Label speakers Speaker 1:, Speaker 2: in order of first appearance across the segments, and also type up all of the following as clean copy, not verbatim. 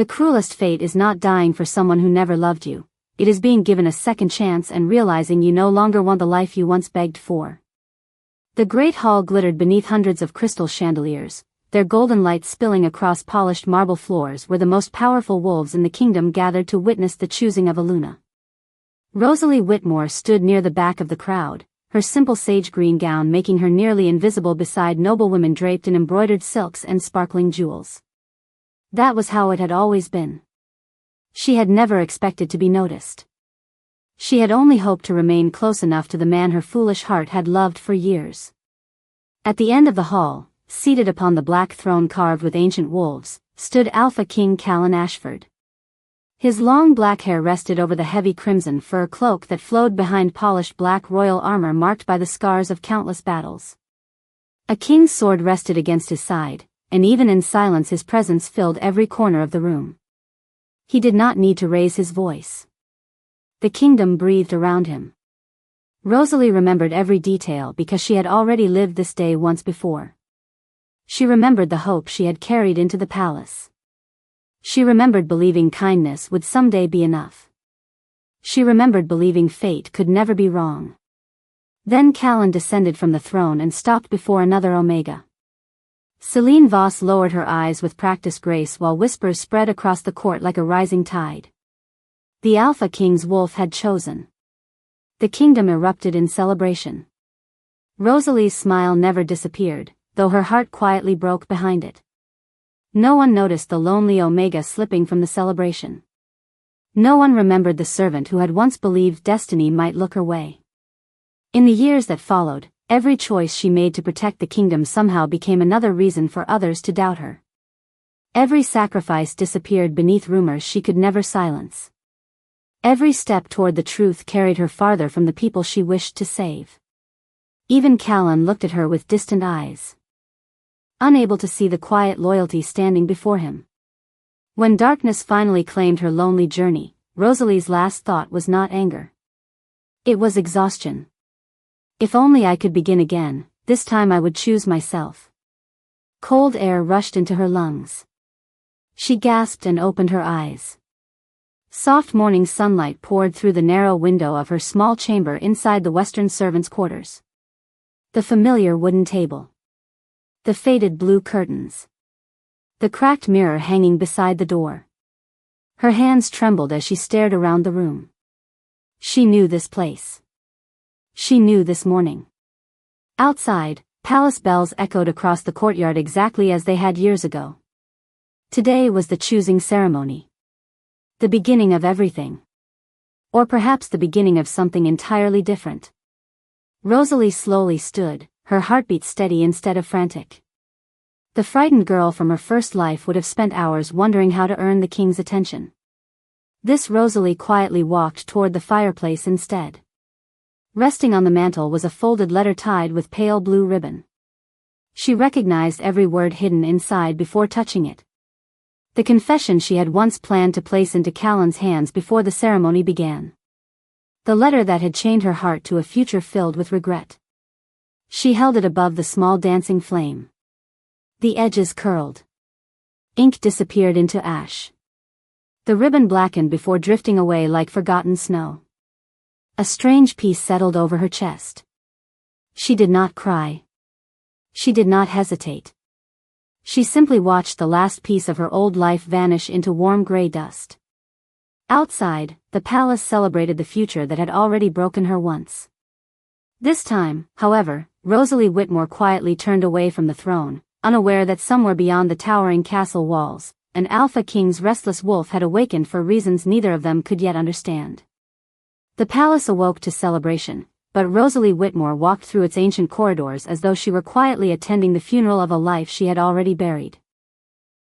Speaker 1: The cruelest fate is not dying for someone who never loved you, it is being given a second chance and realizing you no longer want the life you once begged for. The great hall glittered beneath hundreds of crystal chandeliers, their golden light spilling across polished marble floors where the most powerful wolves in the kingdom gathered to witness the choosing of a Luna. Rosalie Whitmore stood near the back of the crowd, her simple sage green gown making her nearly invisible beside noble women draped in embroidered silks and sparkling jewels. That was how it had always been. She had never expected to be noticed. She had only hoped to remain close enough to the man her foolish heart had loved for years. At the end of the hall, seated upon the black throne carved with ancient wolves, stood Alpha King Callan Ashford. His long black hair rested over the heavy crimson fur cloak that flowed behind polished black royal armor marked by the scars of countless battles. A king's sword rested against his side, and even in silence his presence filled every corner of the room. He did not need to raise his voice. The kingdom breathed around him. Rosalie remembered every detail because she had already lived this day once before. She remembered the hope she had carried into the palace. She remembered believing kindness would someday be enough. She remembered believing fate could never be wrong. Then Callan descended from the throne and stopped before another Omega. Celine Voss lowered her eyes with practiced grace while whispers spread across the court like a rising tide. The Alpha King's wolf had chosen. The kingdom erupted in celebration. Rosalie's smile never disappeared, though her heart quietly broke behind it. No one noticed the lonely Omega slipping from the celebration. No one remembered the servant who had once believed destiny might look her way. In the years that followed, every choice she made to protect the kingdom somehow became another reason for others to doubt her. Every sacrifice disappeared beneath rumors she could never silence. Every step toward the truth carried her farther from the people she wished to save. Even Callan looked at her with distant eyes, unable to see the quiet loyalty standing before him. When darkness finally claimed her lonely journey, Rosalie's last thought was not anger. It was exhaustion. If only I could begin again, this time I would choose myself. Cold air rushed into her lungs. She gasped and opened her eyes. Soft morning sunlight poured through the narrow window of her small chamber inside the western servants' quarters. The familiar wooden table. The faded blue curtains. The cracked mirror hanging beside the door. Her hands trembled as she stared around the room. She knew this place. She knew this morning. Outside, palace bells echoed across the courtyard exactly as they had years ago. Today was the choosing ceremony. The beginning of everything. Or perhaps the beginning of something entirely different. Rosalie slowly stood, her heartbeat steady instead of frantic. The frightened girl from her first life would have spent hours wondering how to earn the king's attention. This Rosalie quietly walked toward the fireplace instead. Resting on the mantel was a folded letter tied with pale blue ribbon. She recognized every word hidden inside before touching it. The confession she had once planned to place into Callan's hands before the ceremony began. The letter that had chained her heart to a future filled with regret. She held it above the small dancing flame. The edges curled. Ink disappeared into ash. The ribbon blackened before drifting away like forgotten snow. A strange peace settled over her chest. She did not cry. She did not hesitate. She simply watched the last piece of her old life vanish into warm gray dust. Outside, the palace celebrated the future that had already broken her once. This time, however, Rosalie Whitmore quietly turned away from the throne, unaware that somewhere beyond the towering castle walls, an Alpha King's restless wolf had awakened for reasons neither of them could yet understand. The palace awoke to celebration, but Rosalie Whitmore walked through its ancient corridors as though she were quietly attending the funeral of a life she had already buried.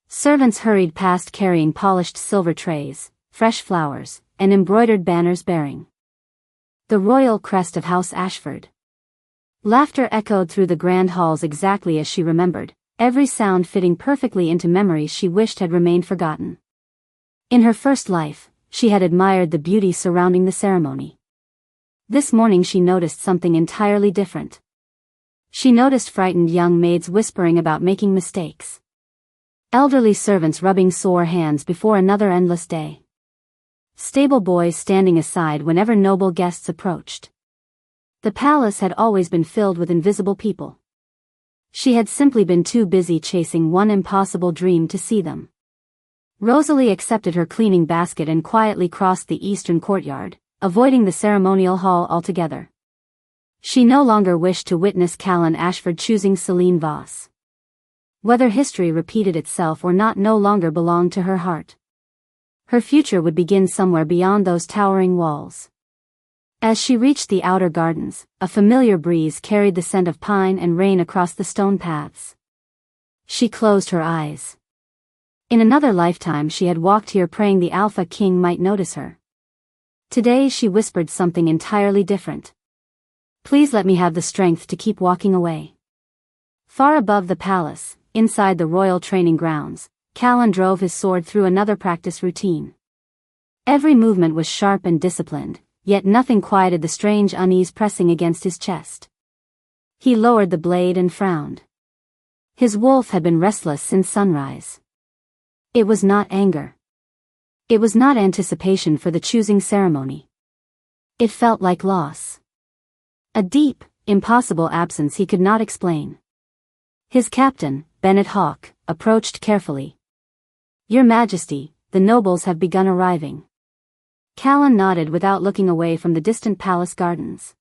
Speaker 1: Servants hurried past carrying polished silver trays, fresh flowers, and embroidered banners bearing the royal crest of House Ashford. Laughter echoed through the grand halls exactly as she remembered, every sound fitting perfectly into memories she wished had remained forgotten. In her first life, she had admired the beauty surrounding the ceremony. This morning she noticed something entirely different. She noticed frightened young maids whispering about making mistakes. Elderly servants rubbing sore hands before another endless day. Stable boys standing aside whenever noble guests approached. The palace had always been filled with invisible people. She had simply been too busy chasing one impossible dream to see them. Rosalie accepted her cleaning basket and quietly crossed the eastern courtyard, avoiding the ceremonial hall altogether. She no longer wished to witness Callan Ashford choosing Celine Voss. Whether history repeated itself or not no longer belonged to her heart. Her future would begin somewhere beyond those towering walls. As she reached the outer gardens, a familiar breeze carried the scent of pine and rain across the stone paths. She closed her eyes. In another lifetime she had walked here praying the Alpha King might notice her. Today she whispered something entirely different. Please let me have the strength to keep walking away. Far above the palace, inside the royal training grounds, Callan drove his sword through another practice routine. Every movement was sharp and disciplined, yet nothing quieted the strange unease pressing against his chest. He lowered the blade and frowned. His wolf had been restless since sunrise. It was not anger. It was not anticipation for the choosing ceremony. It felt like loss. A deep, impossible absence he could not explain. His captain, Bennet Hawke, approached carefully. Your Majesty, the nobles have begun arriving. Callan nodded without looking away from the distant palace gardens.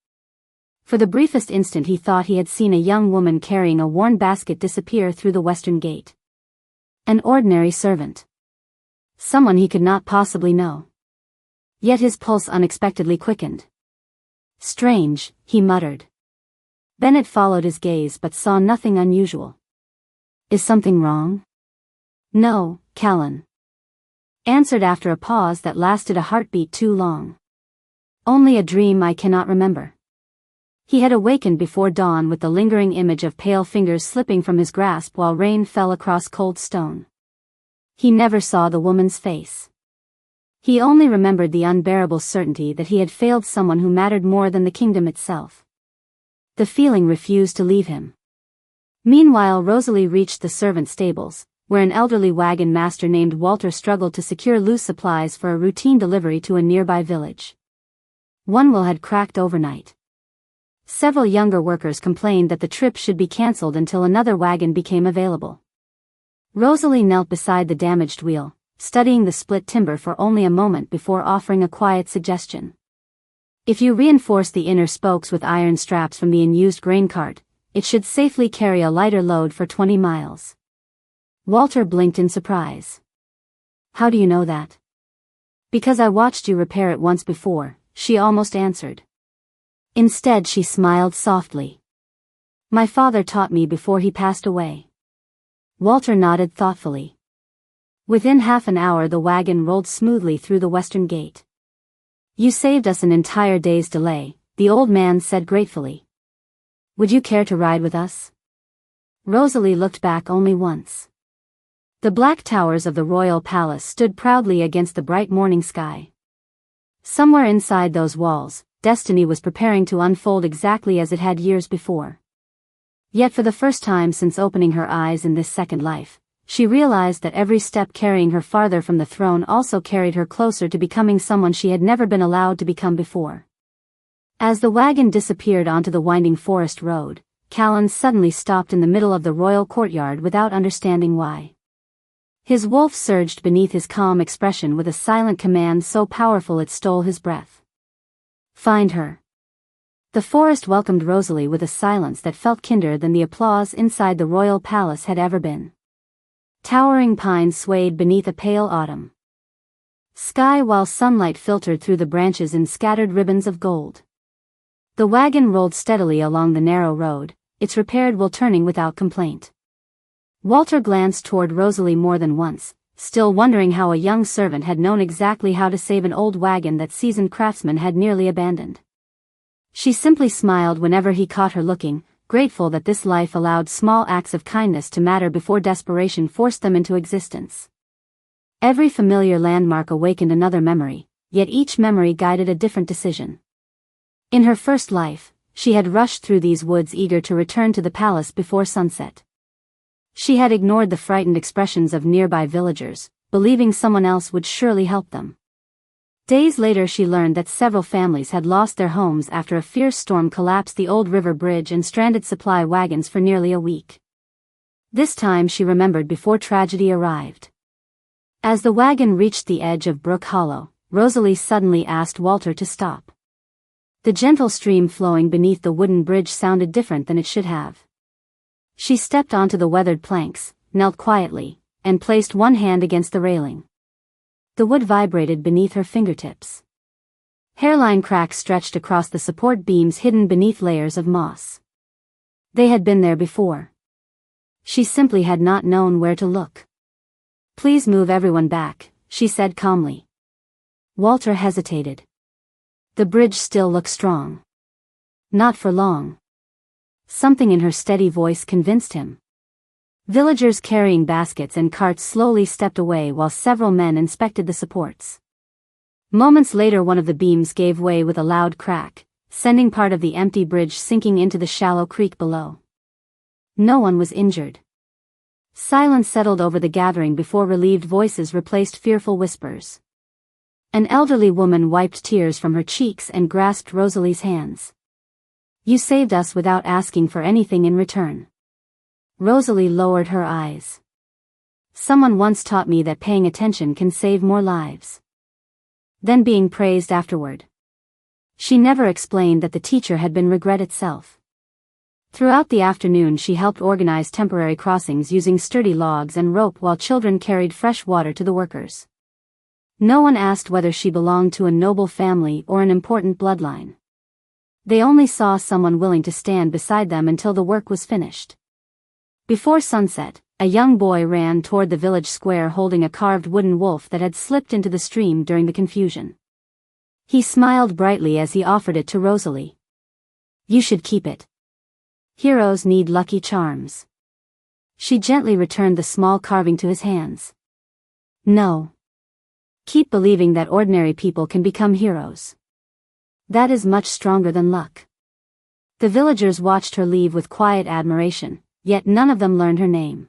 Speaker 1: For the briefest instant he thought he had seen a young woman carrying a worn basket disappear through the western gate. An ordinary servant. Someone he could not possibly know. Yet his pulse unexpectedly quickened. Strange, he muttered. Bennet followed his gaze but saw nothing unusual. Is something wrong? No, Callan answered after a pause that lasted a heartbeat too long. Only a dream I cannot remember. He had awakened before dawn with the lingering image of pale fingers slipping from his grasp while rain fell across cold stone. He never saw the woman's face. He only remembered the unbearable certainty that he had failed someone who mattered more than the kingdom itself. The feeling refused to leave him. Meanwhile Rosalie reached the servant stables, where an elderly wagon master named Walter struggled to secure loose supplies for a routine delivery to a nearby village. One wheel had cracked overnight. Several younger workers complained that the trip should be cancelled until another wagon became available. Rosalie knelt beside the damaged wheel, studying the split timber for only a moment before offering a quiet suggestion. If you reinforce the inner spokes with iron straps from the unused grain cart, it should safely carry a lighter load for 20 miles. Walter blinked in surprise. How do you know that? Because I watched you repair it once before, she almost answered. Instead she smiled softly. My father taught me before he passed away. Walter nodded thoughtfully. Within half an hour the wagon rolled smoothly through the western gate. You saved us an entire day's delay, the old man said gratefully. Would you care to ride with us? Rosalie looked back only once. The black towers of the royal palace stood proudly against the bright morning sky. Somewhere inside those walls, destiny was preparing to unfold exactly as it had years before. Yet for the first time since opening her eyes in this second life, she realized that every step carrying her farther from the throne also carried her closer to becoming someone she had never been allowed to become before. As the wagon disappeared onto the winding forest road, Callan suddenly stopped in the middle of the royal courtyard without understanding why. His wolf surged beneath his calm expression with a silent command so powerful it stole his breath. Find her. The forest welcomed Rosalie with a silence that felt kinder than the applause inside the royal palace had ever been. Towering pines swayed beneath a pale autumn sky while sunlight filtered through the branches in scattered ribbons of gold. The wagon rolled steadily along the narrow road, its repaired wheel turning without complaint. Walter glanced toward Rosalie more than once, still wondering how a young servant had known exactly how to save an old wagon that seasoned craftsmen had nearly abandoned. She simply smiled whenever he caught her looking, grateful that this life allowed small acts of kindness to matter before desperation forced them into existence. Every familiar landmark awakened another memory, yet each memory guided a different decision. In her first life, she had rushed through these woods eager to return to the palace before sunset. She had ignored the frightened expressions of nearby villagers, believing someone else would surely help them. Days later she learned that several families had lost their homes after a fierce storm collapsed the old river bridge and stranded supply wagons for nearly a week. This time she remembered before tragedy arrived. As the wagon reached the edge of Brook Hollow, Rosalie suddenly asked Walter to stop. The gentle stream flowing beneath the wooden bridge sounded different than it should have. She stepped onto the weathered planks, knelt quietly, and placed one hand against the railing. The wood vibrated beneath her fingertips. Hairline cracks stretched across the support beams hidden beneath layers of moss. They had been there before. She simply had not known where to look. "Please move everyone back," she said calmly. Walter hesitated. The bridge still looked strong. Not for long. Something in her steady voice convinced him. Villagers carrying baskets and carts slowly stepped away while several men inspected the supports. Moments later one of the beams gave way with a loud crack, sending part of the empty bridge sinking into the shallow creek below. No one was injured. Silence settled over the gathering before relieved voices replaced fearful whispers. An elderly woman wiped tears from her cheeks and grasped Rosalie's hands. "You saved us without asking for anything in return." Rosalie lowered her eyes. "Someone once taught me that paying attention can save more lives than being praised afterward." She never explained that the teacher had been regret itself. Throughout the afternoon she helped organize temporary crossings using sturdy logs and rope while children carried fresh water to the workers. No one asked whether she belonged to a noble family or an important bloodline. They only saw someone willing to stand beside them until the work was finished. Before sunset, a young boy ran toward the village square holding a carved wooden wolf that had slipped into the stream during the confusion. He smiled brightly as he offered it to Rosalie. "You should keep it. Heroes need lucky charms." She gently returned the small carving to his hands. "No. Keep believing that ordinary people can become heroes. That is much stronger than luck." The villagers watched her leave with quiet admiration, yet none of them learned her name.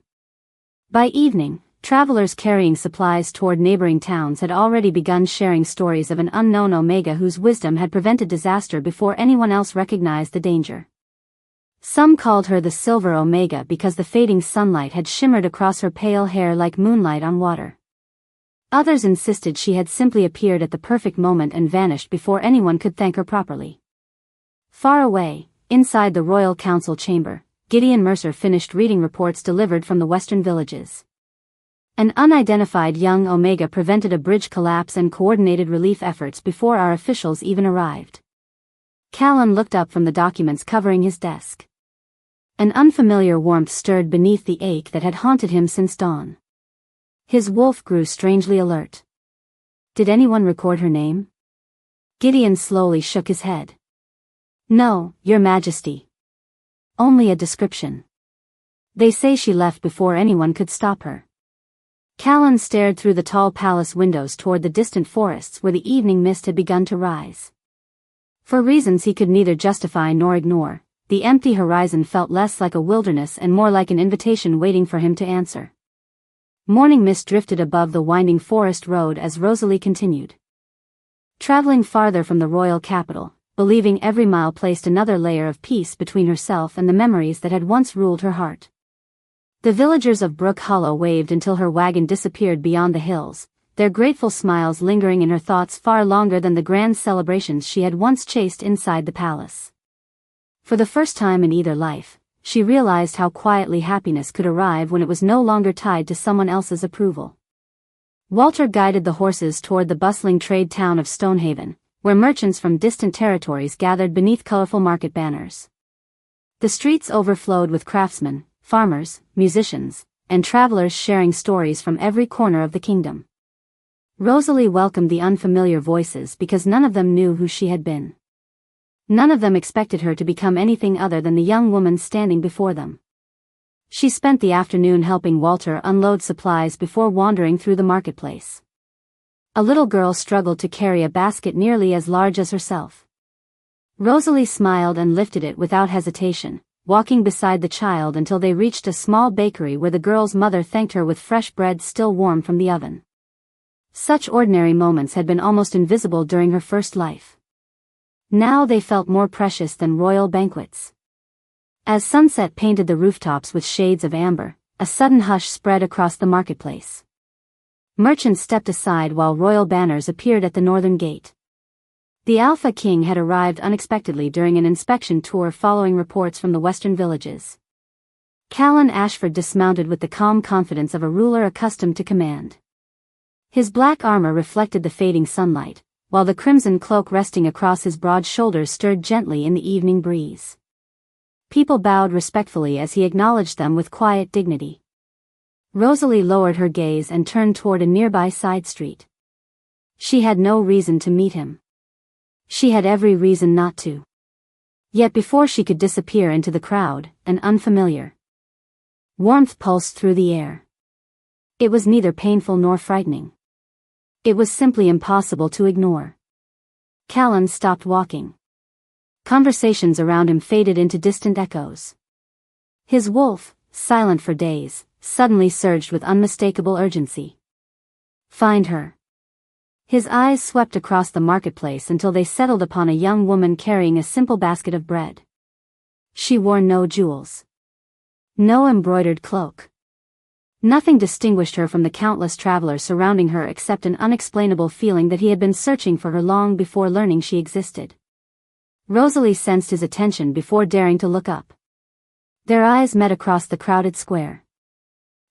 Speaker 1: By evening, travelers carrying supplies toward neighboring towns had already begun sharing stories of an unknown Omega whose wisdom had prevented disaster before anyone else recognized the danger. Some called her the Silver Omega because the fading sunlight had shimmered across her pale hair like moonlight on water. Others insisted she had simply appeared at the perfect moment and vanished before anyone could thank her properly. Far away, inside the royal council chamber, Gideon Mercer finished reading reports delivered from the western villages. An unidentified young Omega prevented a bridge collapse and coordinated relief efforts before our officials even arrived. Callan looked up from the documents covering his desk. An unfamiliar warmth stirred beneath the ache that had haunted him since dawn. His wolf grew strangely alert. "Did anyone record her name?" Gideon slowly shook his head. "No, Your Majesty. Only a description. They say she left before anyone could stop her." Callan stared through the tall palace windows toward the distant forests where the evening mist had begun to rise. For reasons he could neither justify nor ignore, the empty horizon felt less like a wilderness and more like an invitation waiting for him to answer. Morning mist drifted above the winding forest road as Rosalie continued. Traveling farther from the royal capital, believing every mile placed another layer of peace between herself and the memories that had once ruled her heart. The villagers of Brook Hollow waved until her wagon disappeared beyond the hills, their grateful smiles lingering in her thoughts far longer than the grand celebrations she had once chased inside the palace. For the first time in either life, she realized how quietly happiness could arrive when it was no longer tied to someone else's approval. Walter guided the horses toward the bustling trade town of Stonehaven, where merchants from distant territories gathered beneath colorful market banners. The streets overflowed with craftsmen, farmers, musicians, and travelers sharing stories from every corner of the kingdom. Rosalie welcomed the unfamiliar voices because none of them knew who she had been. None of them expected her to become anything other than the young woman standing before them. She spent the afternoon helping Walter unload supplies before wandering through the marketplace. A little girl struggled to carry a basket nearly as large as herself. Rosalie smiled and lifted it without hesitation, walking beside the child until they reached a small bakery where the girl's mother thanked her with fresh bread still warm from the oven. Such ordinary moments had been almost invisible during her first life. Now they felt more precious than royal banquets. As sunset painted the rooftops with shades of amber, a sudden hush spread across the marketplace. Merchants stepped aside while royal banners appeared at the northern gate. The Alpha King had arrived unexpectedly during an inspection tour following reports from the western villages. Callan Ashford dismounted with the calm confidence of a ruler accustomed to command. His black armor reflected the fading sunlight, while the crimson cloak resting across his broad shoulders stirred gently in the evening breeze. People bowed respectfully as he acknowledged them with quiet dignity. Rosalie lowered her gaze and turned toward a nearby side street. She had no reason to meet him. She had every reason not to. Yet before she could disappear into the crowd, an unfamiliar warmth pulsed through the air. It was neither painful nor frightening. It was simply impossible to ignore. Callan stopped walking. Conversations around him faded into distant echoes. His wolf, silent for days, suddenly surged with unmistakable urgency. Find her. His eyes swept across the marketplace until they settled upon a young woman carrying a simple basket of bread. She wore no jewels. No embroidered cloak. Nothing distinguished her from the countless travelers surrounding her except an unexplainable feeling that he had been searching for her long before learning she existed. Rosalie sensed his attention before daring to look up. Their eyes met across the crowded square.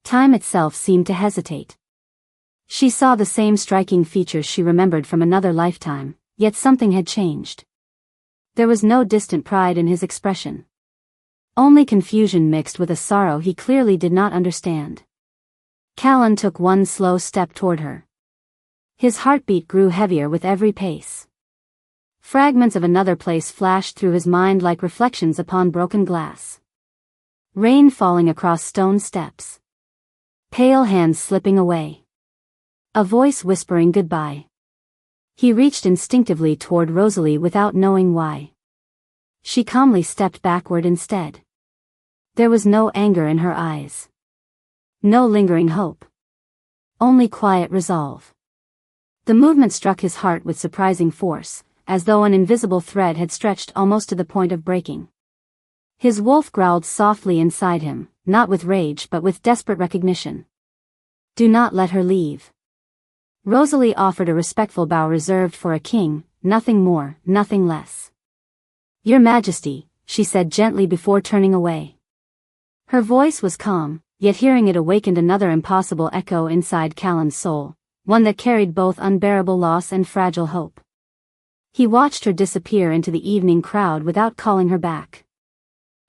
Speaker 1: Time itself seemed to hesitate. She saw the same striking features she remembered from another lifetime, yet something had changed. There was no distant pride in his expression. Only confusion mixed with a sorrow he clearly did not understand. Callan took one slow step toward her. His heartbeat grew heavier with every pace. Fragments of another place flashed through his mind like reflections upon broken glass. Rain falling across stone steps. Pale hands slipping away. A voice whispering goodbye. He reached instinctively toward Rosalie without knowing why. She calmly stepped backward instead. There was no anger in her eyes. No lingering hope. Only quiet resolve. The movement struck his heart with surprising force, as though an invisible thread had stretched almost to the point of breaking. His wolf growled softly inside him, not with rage but with desperate recognition. Do not let her leave. Rosalie offered a respectful bow reserved for a king, nothing more, nothing less. Your Majesty, she said gently before turning away. Her voice was calm, yet hearing it awakened another impossible echo inside Callan's soul, one that carried both unbearable loss and fragile hope. He watched her disappear into the evening crowd without calling her back.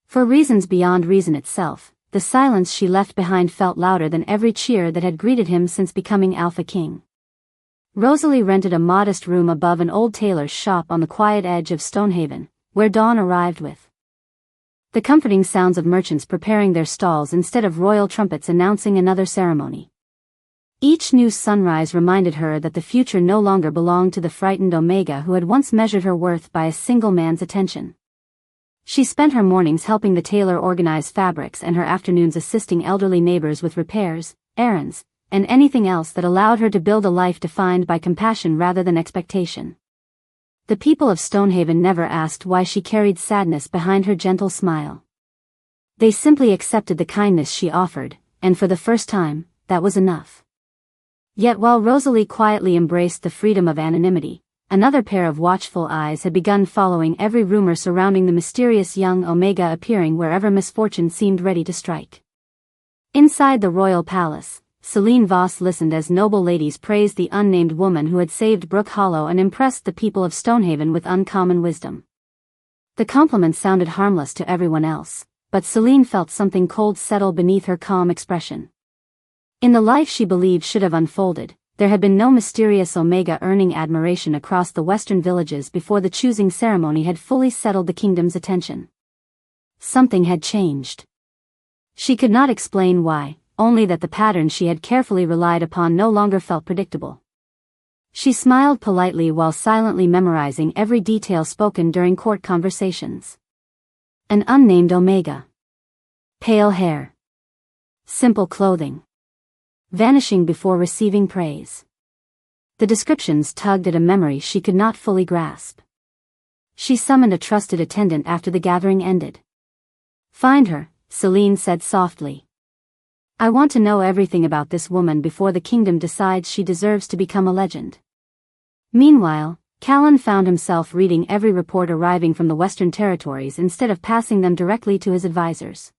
Speaker 1: For reasons beyond reason itself, the silence she left behind felt louder than every cheer that had greeted him since becoming Alpha King. Rosalie rented a modest room above an old tailor's shop on the quiet edge of Stonehaven, where dawn arrived with the comforting sounds of merchants preparing their stalls instead of royal trumpets announcing another ceremony. Each new sunrise reminded her that the future no longer belonged to the frightened Omega who had once measured her worth by a single man's attention. She spent her mornings helping the tailor organize fabrics and her afternoons assisting elderly neighbors with repairs, errands, and anything else that allowed her to build a life defined by compassion rather than expectation. The people of Stonehaven never asked why she carried sadness behind her gentle smile. They simply accepted the kindness she offered, and for the first time, that was enough. Yet while Rosalie quietly embraced the freedom of anonymity, another pair of watchful eyes had begun following every rumor surrounding the mysterious young Omega appearing wherever misfortune seemed ready to strike. Inside the royal palace, Celine Voss listened as noble ladies praised the unnamed woman who had saved Brook Hollow and impressed the people of Stonehaven with uncommon wisdom. The compliments sounded harmless to everyone else, but Celine felt something cold settle beneath her calm expression. In the life she believed should have unfolded, there had been no mysterious Omega earning admiration across the western villages before the choosing ceremony had fully settled the kingdom's attention. Something had changed. She could not explain why, only that the pattern she had carefully relied upon no longer felt predictable. She smiled politely while silently memorizing every detail spoken during court conversations. An unnamed Omega. Pale hair. Simple clothing. Vanishing before receiving praise. The descriptions tugged at a memory she could not fully grasp. She summoned a trusted attendant after the gathering ended. "Find her," Celine said softly. "I want to know everything about this woman before the kingdom decides she deserves to become a legend." Meanwhile, Callan found himself reading every report arriving from the Western Territories instead of passing them directly to his advisors.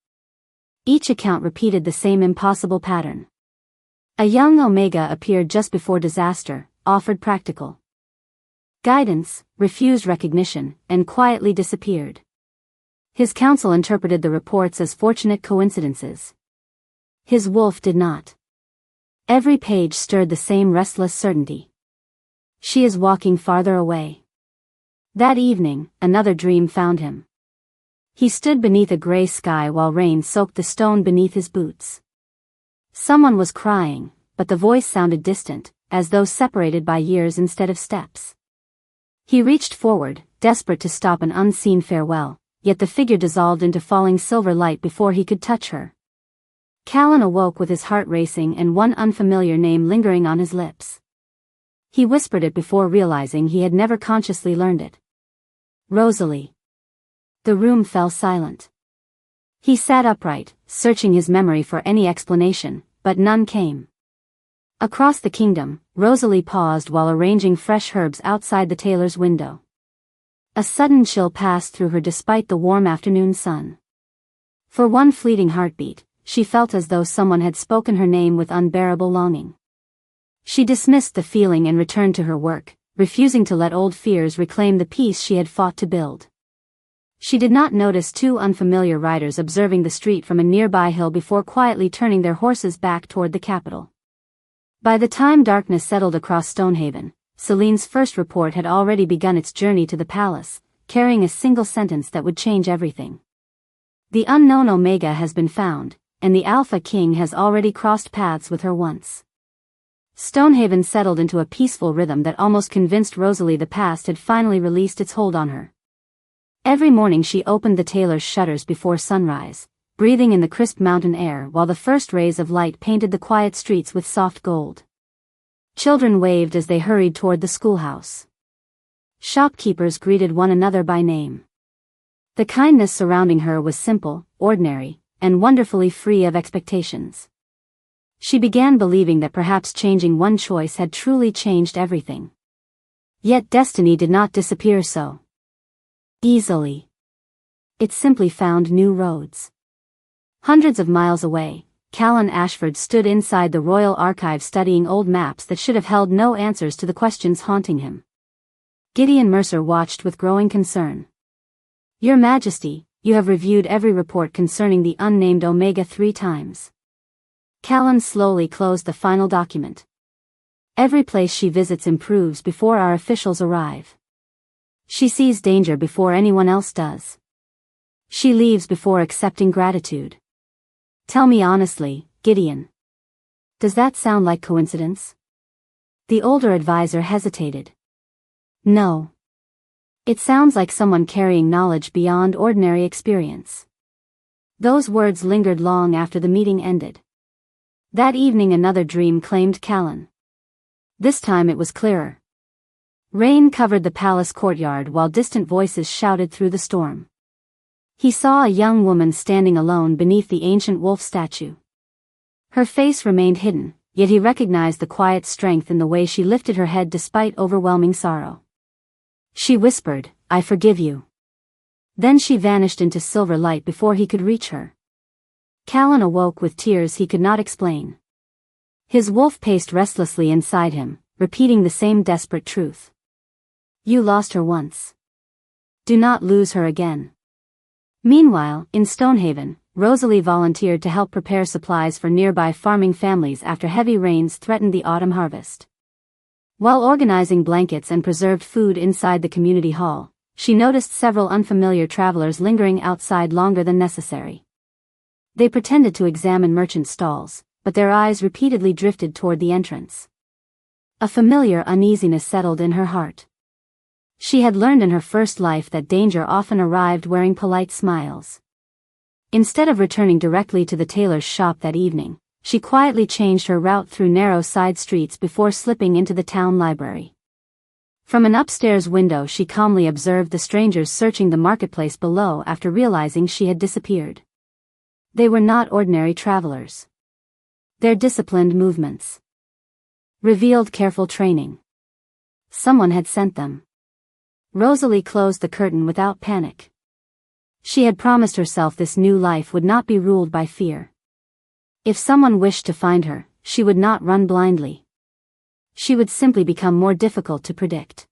Speaker 1: Each account repeated the same impossible pattern. A young Omega appeared just before disaster, offered practical guidance, refused recognition, and quietly disappeared. His council interpreted the reports as fortunate coincidences. His wolf did not. Every page stirred the same restless certainty. She is walking farther away. That evening, another dream found him. He stood beneath a gray sky while rain soaked the stone beneath his boots. Someone was crying, but the voice sounded distant, as though separated by years instead of steps. He reached forward, desperate to stop an unseen farewell, yet the figure dissolved into falling silver light before he could touch her. Callan awoke with his heart racing and one unfamiliar name lingering on his lips. He whispered it before realizing he had never consciously learned it. "Rosalie." The room fell silent. He sat upright, searching his memory for any explanation, but none came. Across the kingdom, Rosalie paused while arranging fresh herbs outside the tailor's window. A sudden chill passed through her despite the warm afternoon sun. For one fleeting heartbeat, she felt as though someone had spoken her name with unbearable longing. She dismissed the feeling and returned to her work, refusing to let old fears reclaim the peace she had fought to build. She did not notice two unfamiliar riders observing the street from a nearby hill before quietly turning their horses back toward the capital. By the time darkness settled across Stonehaven, Celine's first report had already begun its journey to the palace, carrying a single sentence that would change everything. "The unknown Omega has been found, and the Alpha King has already crossed paths with her once." Stonehaven settled into a peaceful rhythm that almost convinced Rosalie the past had finally released its hold on her. Every morning she opened the tailor's shutters before sunrise, breathing in the crisp mountain air while the first rays of light painted the quiet streets with soft gold. Children waved as they hurried toward the schoolhouse. Shopkeepers greeted one another by name. The kindness surrounding her was simple, ordinary, and wonderfully free of expectations. She began believing that perhaps changing one choice had truly changed everything. Yet destiny did not disappear so easily. It simply found new roads. Hundreds of miles away, Callan Ashford stood inside the Royal Archive studying old maps that should have held no answers to the questions haunting him. Gideon Mercer watched with growing concern. "Your Majesty, you have reviewed every report concerning the unnamed Omega 3 times." Callan slowly closed the final document. "Every place she visits improves before our officials arrive. She sees danger before anyone else does. She leaves before accepting gratitude. Tell me honestly, Gideon. Does that sound like coincidence?" The older advisor hesitated. "No. It sounds like someone carrying knowledge beyond ordinary experience." Those words lingered long after the meeting ended. That evening another dream claimed Callan. This time it was clearer. Rain covered the palace courtyard while distant voices shouted through the storm. He saw a young woman standing alone beneath the ancient wolf statue. Her face remained hidden, yet he recognized the quiet strength in the way she lifted her head despite overwhelming sorrow. She whispered, "I forgive you." Then she vanished into silver light before he could reach her. Callan awoke with tears he could not explain. His wolf paced restlessly inside him, repeating the same desperate truth. "You lost her once. Do not lose her again." Meanwhile, in Stonehaven, Rosalie volunteered to help prepare supplies for nearby farming families after heavy rains threatened the autumn harvest. While organizing blankets and preserved food inside the community hall, she noticed several unfamiliar travelers lingering outside longer than necessary. They pretended to examine merchant stalls, but their eyes repeatedly drifted toward the entrance. A familiar uneasiness settled in her heart. She had learned in her first life that danger often arrived wearing polite smiles. Instead of returning directly to the tailor's shop that evening, she quietly changed her route through narrow side streets before slipping into the town library. From an upstairs window she calmly observed the strangers searching the marketplace below after realizing she had disappeared. They were not ordinary travelers. Their disciplined movements revealed careful training. Someone had sent them. Rosalie closed the curtain without panic. She had promised herself this new life would not be ruled by fear. If someone wished to find her, she would not run blindly. She would simply become more difficult to predict.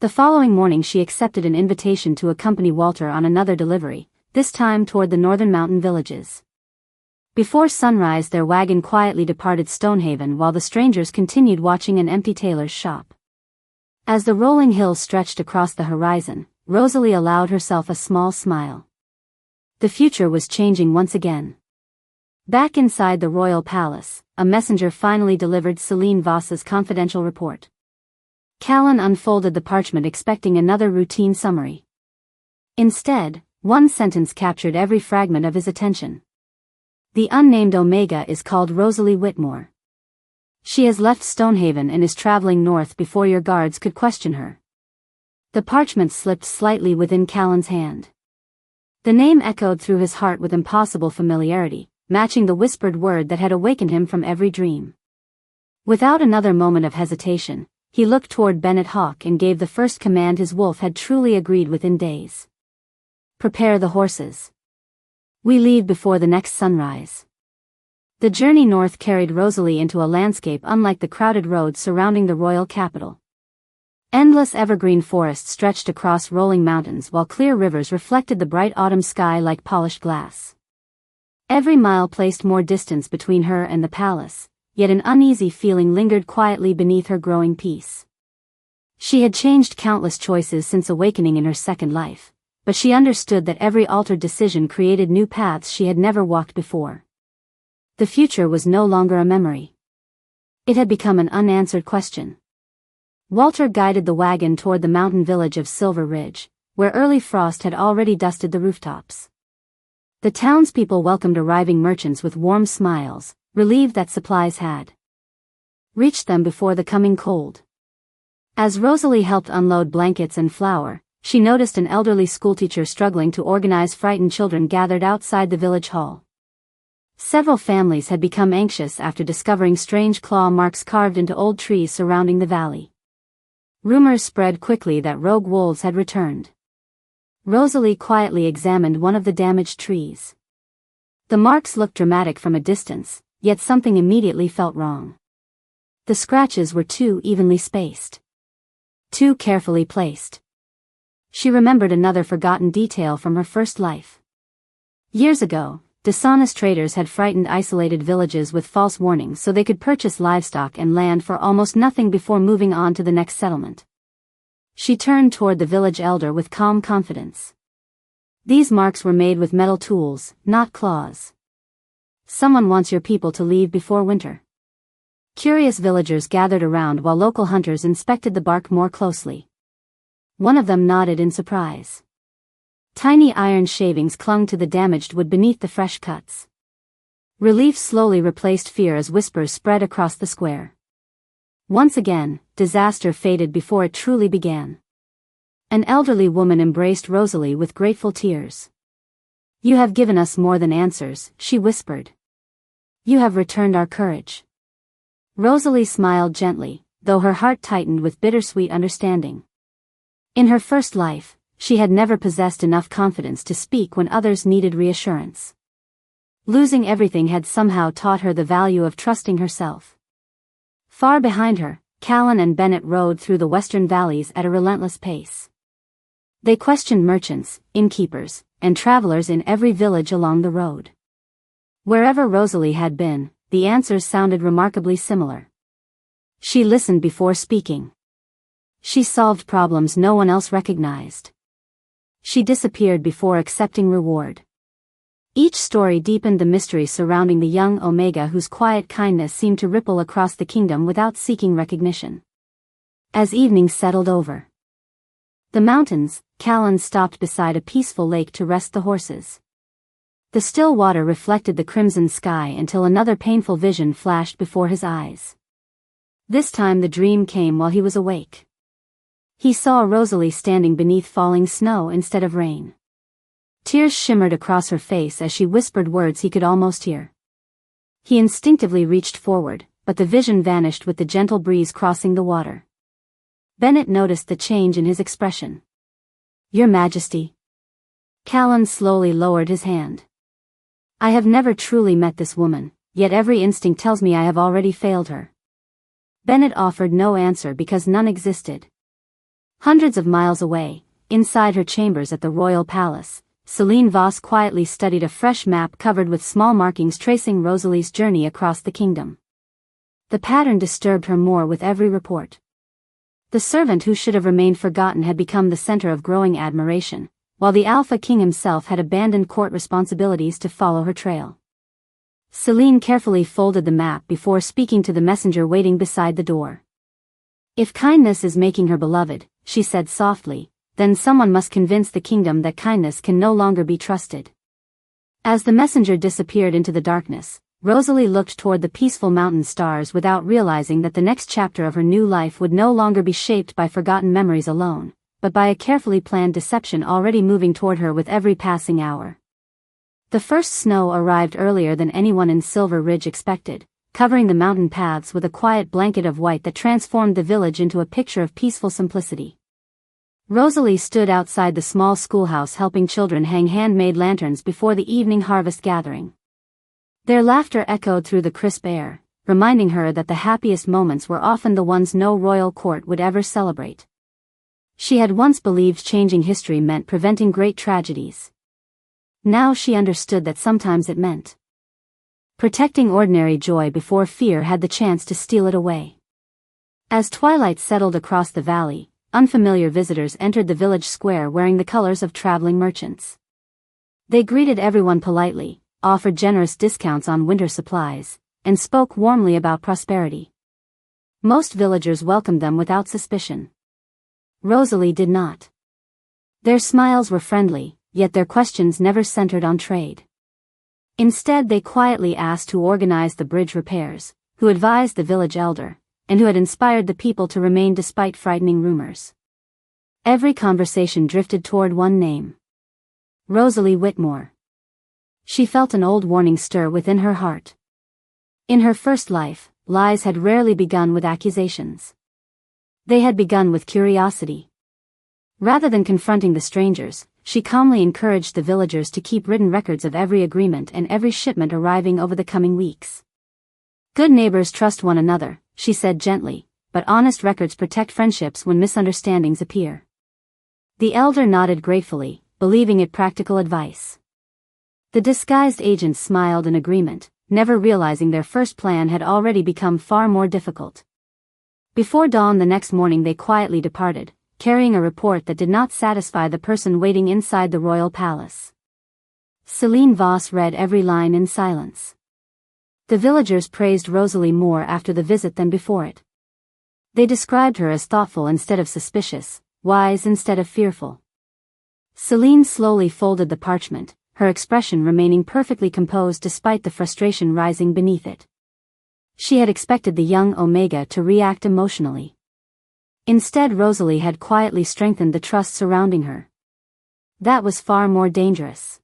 Speaker 1: The following morning she accepted an invitation to accompany Walter on another delivery, this time toward the northern mountain villages. Before sunrise their wagon quietly departed Stonehaven while the strangers continued watching an empty tailor's shop. As the rolling hills stretched across the horizon, Rosalie allowed herself a small smile. The future was changing once again. Back inside the royal palace, a messenger finally delivered Celine Voss's confidential report. Callan unfolded the parchment expecting another routine summary. Instead, one sentence captured every fragment of his attention. The unnamed Omega is called Rosalie Whitmore. She has left Stonehaven and is traveling north before your guards could question her. The parchment slipped slightly within Callan's hand. The name echoed through his heart with impossible familiarity, matching the whispered word that had awakened him from every dream. Without another moment of hesitation, he looked toward Bennett Hawk and gave the first command his wolf had truly agreed within days. Prepare the horses. We leave before the next sunrise. The journey north carried Rosalie into a landscape unlike the crowded roads surrounding the royal capital. Endless evergreen forests stretched across rolling mountains while clear rivers reflected the bright autumn sky like polished glass. Every mile placed more distance between her and the palace, yet an uneasy feeling lingered quietly beneath her growing peace. She had changed countless choices since awakening in her second life, but she understood that every altered decision created new paths she had never walked before. The future was no longer a memory. It had become an unanswered question. Walter guided the wagon toward the mountain village of Silver Ridge, where early frost had already dusted the rooftops. The townspeople welcomed arriving merchants with warm smiles, relieved that supplies had reached them before the coming cold. As Rosalie helped unload blankets and flour, she noticed an elderly schoolteacher struggling to organize frightened children gathered outside the village hall. Several families had become anxious after discovering strange claw marks carved into old trees surrounding the valley. Rumors spread quickly that rogue wolves had returned. Rosalie quietly examined one of the damaged trees. The marks looked dramatic from a distance, yet something immediately felt wrong. The scratches were too evenly spaced. Too carefully placed. She remembered another forgotten detail from her first life. Years ago, dishonest traders had frightened isolated villages with false warnings so they could purchase livestock and land for almost nothing before moving on to the next settlement. She turned toward the village elder with calm confidence. These marks were made with metal tools, not claws. Someone wants your people to leave before winter. Curious villagers gathered around while local hunters inspected the bark more closely. One of them nodded in surprise. Tiny iron shavings clung to the damaged wood beneath the fresh cuts. Relief slowly replaced fear as whispers spread across the square. Once again, disaster faded before it truly began. An elderly woman embraced Rosalie with grateful tears. You have given us more than answers, she whispered. You have returned our courage. Rosalie smiled gently, though her heart tightened with bittersweet understanding. In her first life, she had never possessed enough confidence to speak when others needed reassurance. Losing everything had somehow taught her the value of trusting herself. Far behind her, Callan and Bennett rode through the western valleys at a relentless pace. They questioned merchants, innkeepers, and travelers in every village along the road. Wherever Rosalie had been, the answers sounded remarkably similar. She listened before speaking. She solved problems no one else recognized. She disappeared before accepting reward. Each story deepened the mystery surrounding the young Omega whose quiet kindness seemed to ripple across the kingdom without seeking recognition. As evening settled over the mountains, Callan stopped beside a peaceful lake to rest the horses. The still water reflected the crimson sky until another painful vision flashed before his eyes. This time the dream came while he was awake. He saw Rosalie standing beneath falling snow instead of rain. Tears shimmered across her face as she whispered words he could almost hear. He instinctively reached forward, but the vision vanished with the gentle breeze crossing the water. Bennett noticed the change in his expression. "Your Majesty." Callan slowly lowered his hand. "I have never truly met this woman, yet every instinct tells me I have already failed her." Bennett offered no answer because none existed. Hundreds of miles away, inside her chambers at the royal palace, Celine Voss quietly studied a fresh map covered with small markings tracing Rosalie's journey across the kingdom. The pattern disturbed her more with every report. The servant who should have remained forgotten had become the center of growing admiration, while the Alpha King himself had abandoned court responsibilities to follow her trail. Celine carefully folded the map before speaking to the messenger waiting beside the door. "If kindness is making her beloved," she said softly, "then someone must convince the kingdom that kindness can no longer be trusted." As the messenger disappeared into the darkness, Rosalie looked toward the peaceful mountain stars without realizing that the next chapter of her new life would no longer be shaped by forgotten memories alone, but by a carefully planned deception already moving toward her with every passing hour. The first snow arrived earlier than anyone in Silver Ridge expected, covering the mountain paths with a quiet blanket of white that transformed the village into a picture of peaceful simplicity. Rosalie stood outside the small schoolhouse helping children hang handmade lanterns before the evening harvest gathering. Their laughter echoed through the crisp air, reminding her that the happiest moments were often the ones no royal court would ever celebrate. She had once believed changing history meant preventing great tragedies. Now she understood that sometimes it meant protecting ordinary joy before fear had the chance to steal it away. As twilight settled across the valley, unfamiliar visitors entered the village square wearing the colors of traveling merchants. They greeted everyone politely, offered generous discounts on winter supplies, and spoke warmly about prosperity. Most villagers welcomed them without suspicion. Rosalie did not. Their smiles were friendly, yet their questions never centered on trade. Instead they quietly asked who organized the bridge repairs, who advised the village elder, and who had inspired the people to remain despite frightening rumors. Every conversation drifted toward one name: Rosalie Whitmore. She felt an old warning stir within her heart. In her first life, lies had rarely begun with accusations. They had begun with curiosity. Rather than confronting the strangers, she calmly encouraged the villagers to keep written records of every agreement and every shipment arriving over the coming weeks. "Good neighbors trust one another," she said gently, "but honest records protect friendships when misunderstandings appear." The elder nodded gratefully, believing it practical advice. The disguised agents smiled in agreement, never realizing their first plan had already become far more difficult. Before dawn the next morning they quietly departed, carrying a report that did not satisfy the person waiting inside the royal palace. Celine Voss read every line in silence. The villagers praised Rosalie more after the visit than before it. They described her as thoughtful instead of suspicious, wise instead of fearful. Celine slowly folded the parchment, her expression remaining perfectly composed despite the frustration rising beneath it. She had expected the young Omega to react emotionally. Instead Rosalie had quietly strengthened the trust surrounding her. That was far more dangerous.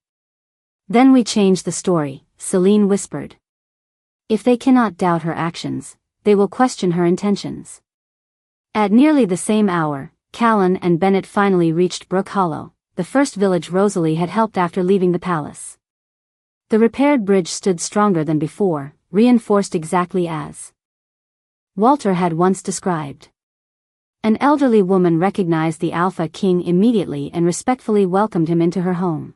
Speaker 1: "Then we change the story," Celine whispered. "If they cannot doubt her actions, they will question her intentions." At nearly the same hour, Callan and Bennett finally reached Brook Hollow, the first village Rosalie had helped after leaving the palace. The repaired bridge stood stronger than before, reinforced exactly as Walter had once described. An elderly woman recognized the Alpha King immediately and respectfully welcomed him into her home.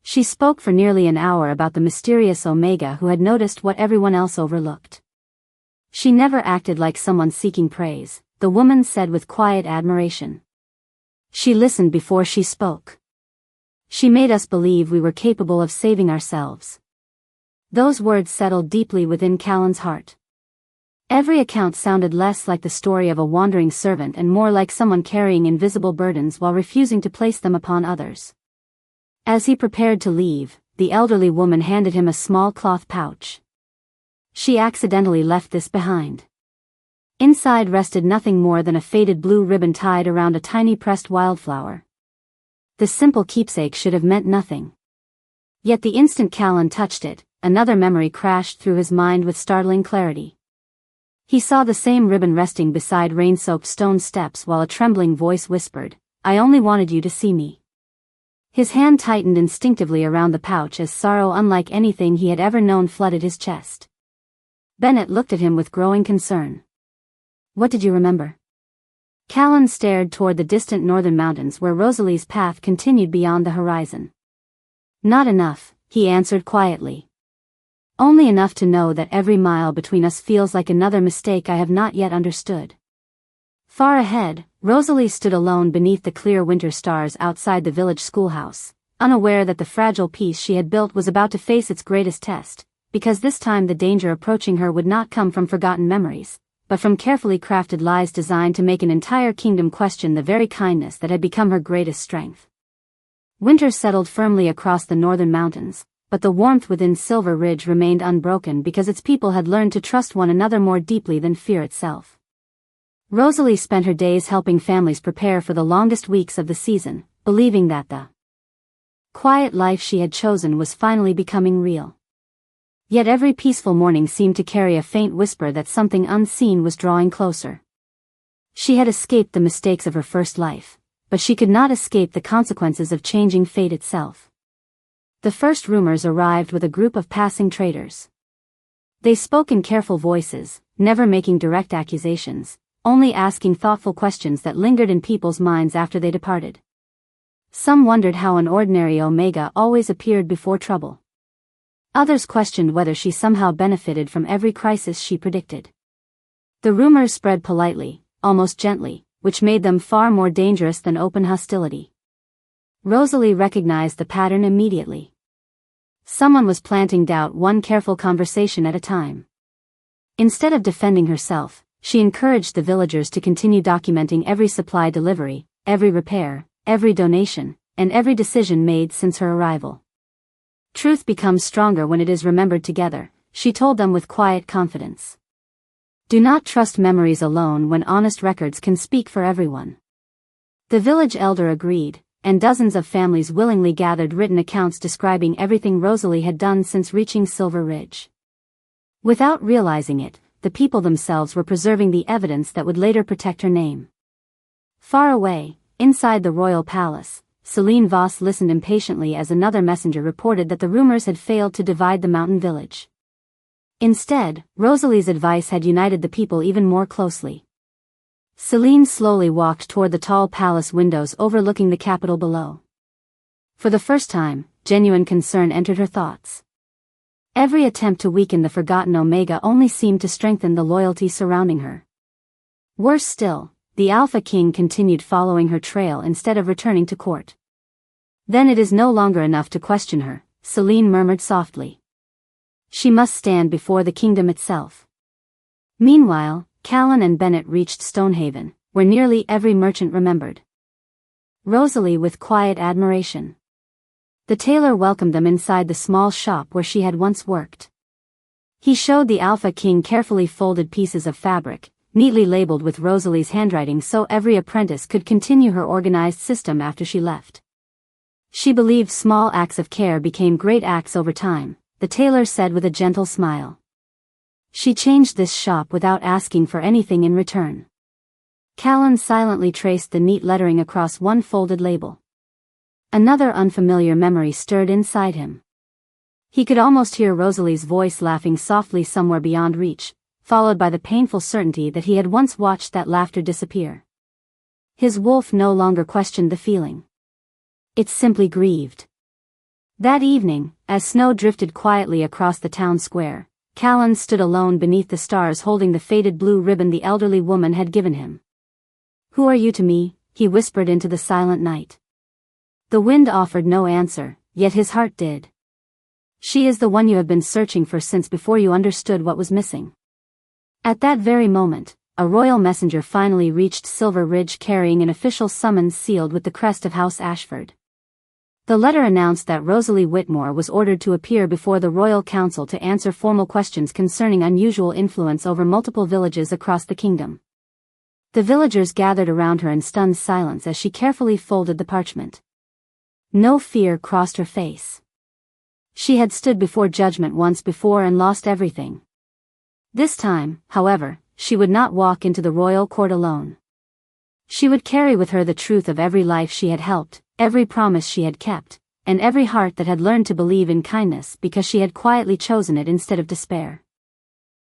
Speaker 1: She spoke for nearly an hour about the mysterious Omega who had noticed what everyone else overlooked. She never acted like someone seeking praise, the woman said with quiet admiration. She listened before she spoke. She made us believe we were capable of saving ourselves. Those words settled deeply within Callan's heart. Every account sounded less like the story of a wandering servant and more like someone carrying invisible burdens while refusing to place them upon others. As he prepared to leave, the elderly woman handed him a small cloth pouch. She accidentally left this behind. Inside rested nothing more than a faded blue ribbon tied around a tiny pressed wildflower. The simple keepsake should have meant nothing. Yet the instant Callan touched it, another memory crashed through his mind with startling clarity. He saw the same ribbon resting beside rain-soaked stone steps while a trembling voice whispered, "I only wanted you to see me." His hand tightened instinctively around the pouch as sorrow unlike anything he had ever known flooded his chest. Bennett looked at him with growing concern. "What did you remember?" Callan stared toward the distant northern mountains where Rosalie's path continued beyond the horizon. "Not enough," he answered quietly. "Only enough to know that every mile between us feels like another mistake I have not yet understood." Far ahead, Rosalie stood alone beneath the clear winter stars outside the village schoolhouse, unaware that the fragile piece she had built was about to face its greatest test, because this time the danger approaching her would not come from forgotten memories, but from carefully crafted lies designed to make an entire kingdom question the very kindness that had become her greatest strength. Winter settled firmly across the northern mountains, but the warmth within Silver Ridge remained unbroken because its people had learned to trust one another more deeply than fear itself. Rosalie spent her days helping families prepare for the longest weeks of the season, believing that the quiet life she had chosen was finally becoming real. Yet every peaceful morning seemed to carry a faint whisper that something unseen was drawing closer. She had escaped the mistakes of her first life, but she could not escape the consequences of changing fate itself. The first rumors arrived with a group of passing traders. They spoke in careful voices, never making direct accusations, only asking thoughtful questions that lingered in people's minds after they departed. Some wondered how an ordinary Omega always appeared before trouble. Others questioned whether she somehow benefited from every crisis she predicted. The rumors spread politely, almost gently, which made them far more dangerous than open hostility. Rosalie recognized the pattern immediately. Someone was planting doubt one careful conversation at a time. Instead of defending herself, she encouraged the villagers to continue documenting every supply delivery, every repair, every donation, and every decision made since her arrival. "Truth becomes stronger when it is remembered together," she told them with quiet confidence. "Do not trust memories alone when honest records can speak for everyone." The village elder agreed, and dozens of families willingly gathered written accounts describing everything Rosalie had done since reaching Silver Ridge. Without realizing it, the people themselves were preserving the evidence that would later protect her name. Far away, inside the royal palace, Celine Voss listened impatiently as another messenger reported that the rumors had failed to divide the mountain village. Instead, Rosalie's advice had united the people even more closely. Celine slowly walked toward the tall palace windows overlooking the capital below. For the first time, genuine concern entered her thoughts. Every attempt to weaken the forgotten Omega only seemed to strengthen the loyalty surrounding her. Worse still, the Alpha King continued following her trail instead of returning to court. "Then it is no longer enough to question her," Celine murmured softly. "She must stand before the kingdom itself." Meanwhile, Callan and Bennett reached Stonehaven, where nearly every merchant remembered Rosalie with quiet admiration. The tailor welcomed them inside the small shop where she had once worked. He showed the Alpha King carefully folded pieces of fabric, neatly labeled with Rosalie's handwriting so every apprentice could continue her organized system after she left. She believed small acts of care became great acts over time, the tailor said with a gentle smile. She changed this shop without asking for anything in return. Callan silently traced the neat lettering across one folded label. Another unfamiliar memory stirred inside him. He could almost hear Rosalie's voice laughing softly somewhere beyond reach, followed by the painful certainty that he had once watched that laughter disappear. His wolf no longer questioned the feeling. It simply grieved. That evening, as snow drifted quietly across the town square, Callan stood alone beneath the stars holding the faded blue ribbon the elderly woman had given him. "Who are you to me?" he whispered into the silent night. The wind offered no answer, yet his heart did. "She is the one you have been searching for since before you understood what was missing." At that very moment, a royal messenger finally reached Silver Ridge carrying an official summons sealed with the crest of House Ashford. The letter announced that Rosalie Whitmore was ordered to appear before the Royal Council to answer formal questions concerning unusual influence over multiple villages across the kingdom. The villagers gathered around her in stunned silence as she carefully folded the parchment. No fear crossed her face. She had stood before judgment once before and lost everything. This time, however, she would not walk into the royal court alone. She would carry with her the truth of every life she had helped, every promise she had kept, and every heart that had learned to believe in kindness because she had quietly chosen it instead of despair.